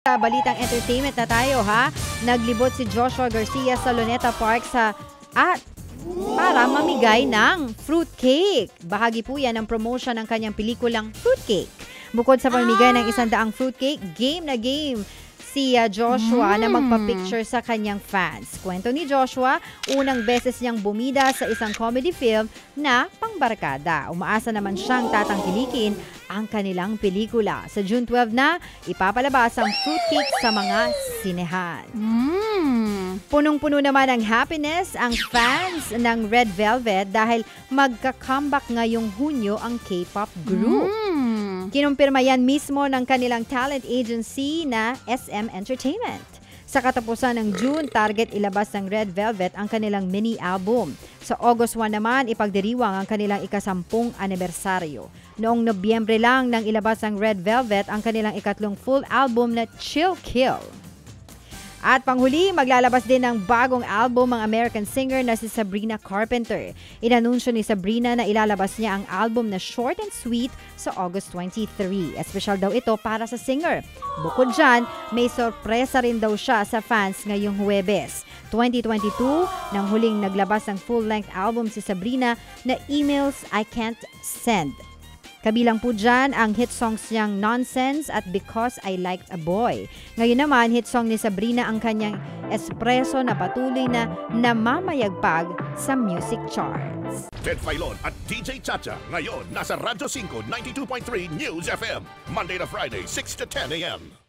Sa balitang entertainment na tayo ha, naglibot si Joshua Garcia sa Luneta Park para mamigay ng fruitcake. Bahagi po yan ng promotion ng kanyang pelikulang Fruitcake. Bukod sa pamimigay ng 100 fruitcake, game na game si Joshua na magpa-picture sa kanyang fans. Kwento ni Joshua, unang beses niyang bumida sa isang comedy film na pangbarkada. Umaasa naman siyang tatangkilikin ang kanilang pelikula. Sa June 12 na, ipapalabas ang Fruitcake sa mga sinehan. Punong-puno naman ang happiness ang fans ng Red Velvet dahil magka-comeback ngayong Hunyo ang K-pop group. Kinumpirma yan mismo ng kanilang talent agency na SM Entertainment. Sa katapusan ng June, target ilabas ng Red Velvet ang kanilang mini-album. Sa August 1 naman, ipagdiriwang ang kanilang ika-10 anibersaryo. Noong Nobyembre lang nang ilabas ang Red Velvet ang kanilang ikatlong full album na Chill Kill. At panghuli, maglalabas din ng bagong album ang American singer na si Sabrina Carpenter. Inanunsyo ni Sabrina na ilalabas niya ang album na Short and Sweet sa August 23. Espesyal daw ito para sa singer. Bukod dyan, may sorpresa rin daw siya sa fans ngayong Huwebes. 2022, nang huling naglabas ng full-length album si Sabrina na Emails I Can't Send. Kabilang po dyan ang hit songs niyang Nonsense at Because I Liked a Boy. Ngayon naman, hit song ni Sabrina ang kanyang Espresso na patuloy na namamayagpag sa music charts. Ted Filon at DJ Chacha ngayon nasa Radyo 5 92.3 News FM. Monday to Friday, 6 to 10 a.m.